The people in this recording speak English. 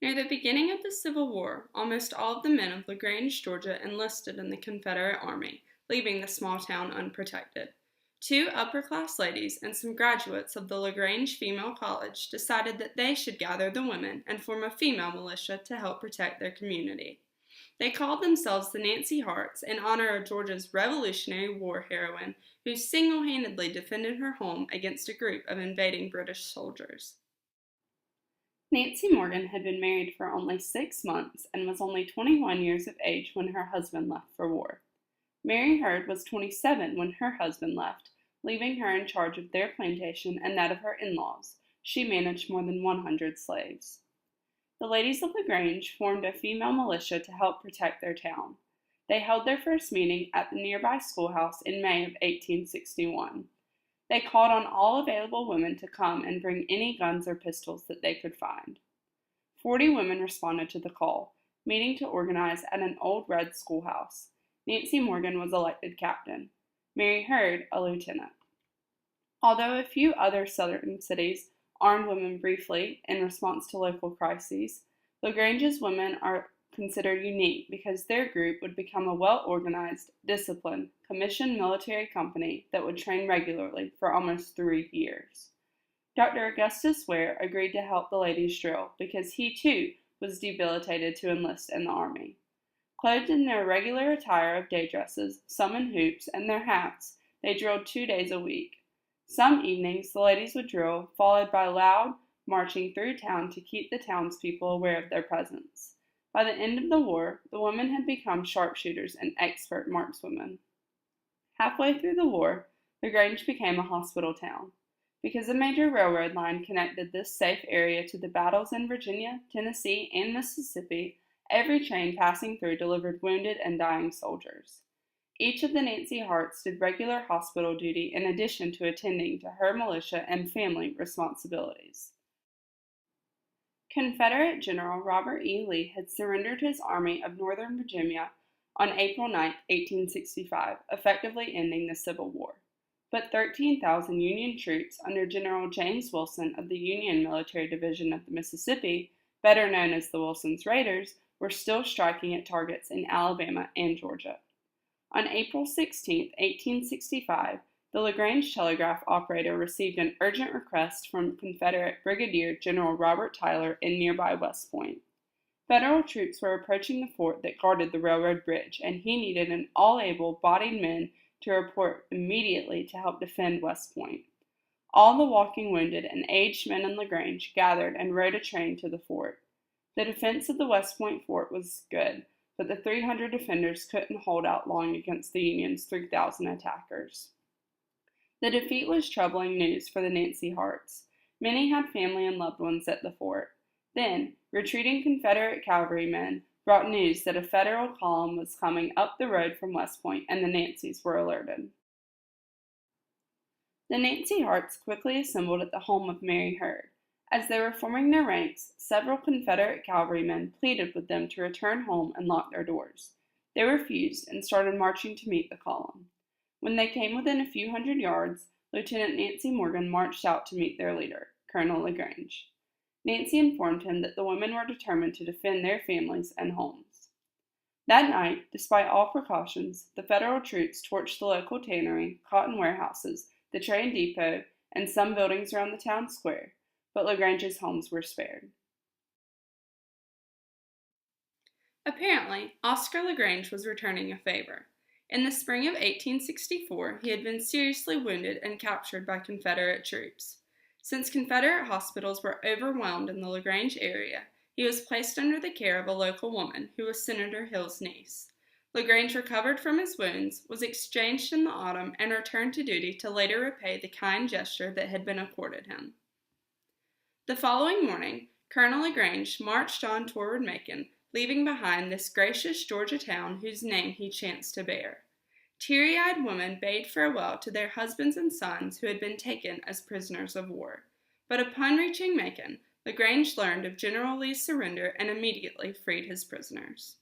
Near the beginning of the Civil War, almost all of the men of LaGrange, Georgia enlisted in the Confederate Army, leaving the small town unprotected. Two upper-class ladies and some graduates of the LaGrange Female College decided that they should gather the women and form a female militia to help protect their community. They called themselves the Nancy Harts in honor of Georgia's Revolutionary War heroine who single-handedly defended her home against a group of invading British soldiers. Nancy Morgan had been married for only 6 months and was only 21 years of age when her husband left for war. Mary Hurd was 27 when her husband left, leaving her in charge of their plantation and that of her in-laws. She managed more than 100 slaves. The ladies of LaGrange formed a female militia to help protect their town. They held their first meeting at the nearby schoolhouse in May of 1861. They called on all available women to come and bring any guns or pistols that they could find. 40 women responded to the call, meeting to organize at an old red schoolhouse. Nancy Morgan was elected captain, Mary Hurd a lieutenant. Although a few other southern cities armed women briefly in response to local crises, LaGrange's women are considered unique because their group would become a well-organized, disciplined, commissioned military company that would train regularly for almost 3 years. Dr. Augustus Ware agreed to help the ladies drill because he too was debilitated to enlist in the army. Clothed in their regular attire of day dresses, some in hoops, and their hats, they drilled 2 days a week. Some evenings the ladies would drill, followed by loud marching through town to keep the townspeople aware of their presence. By the end of the war, the women had become sharpshooters and expert markswomen. Halfway through the war, LaGrange became a hospital town. Because a major railroad line connected this safe area to the battles in Virginia, Tennessee, and Mississippi, every train passing through delivered wounded and dying soldiers. Each of the Nancy Harts did regular hospital duty in addition to attending to her militia and family responsibilities. Confederate General Robert E. Lee had surrendered his Army of Northern Virginia on April 9, 1865, effectively ending the Civil War. But 13,000 Union troops under General James Wilson of the Union Military Division of the Mississippi, better known as the Wilson's Raiders, were still striking at targets in Alabama and Georgia. On April 16, 1865, the LaGrange telegraph operator received an urgent request from Confederate Brigadier General Robert Tyler in nearby West Point. Federal troops were approaching the fort that guarded the railroad bridge, and he needed an all able-bodied men to report immediately to help defend West Point. All the walking wounded and aged men in LaGrange gathered and rode a train to the fort. The defense of the West Point fort was good, but the 300 defenders couldn't hold out long against the Union's 3,000 attackers. The defeat was troubling news for the Nancy Harts. Many had family and loved ones at the fort. Then, retreating Confederate cavalrymen brought news that a Federal column was coming up the road from West Point, and the Nancys were alerted. The Nancy Harts quickly assembled at the home of Mary Hurd. As they were forming their ranks, several Confederate cavalrymen pleaded with them to return home and lock their doors. They refused and started marching to meet the column. When they came within a few hundred yards, Lieutenant Nancy Morgan marched out to meet their leader, Colonel LaGrange. Nancy informed him that the women were determined to defend their families and homes. That night, despite all precautions, the Federal troops torched the local tannery, cotton warehouses, the train depot, and some buildings around the town square, but LaGrange's homes were spared. Apparently, Oscar LaGrange was returning a favor. In the spring of 1864, he had been seriously wounded and captured by Confederate troops. Since Confederate hospitals were overwhelmed in the LaGrange area, he was placed under the care of a local woman who was Senator Hill's niece. LaGrange recovered from his wounds, was exchanged in the autumn, and returned to duty to later repay the kind gesture that had been accorded him. The following morning, Colonel LaGrange marched on toward Macon, leaving behind this gracious Georgia town whose name he chanced to bear. Teary-eyed women bade farewell to their husbands and sons who had been taken as prisoners of war. But upon reaching Macon, LaGrange learned of General Lee's surrender and immediately freed his prisoners.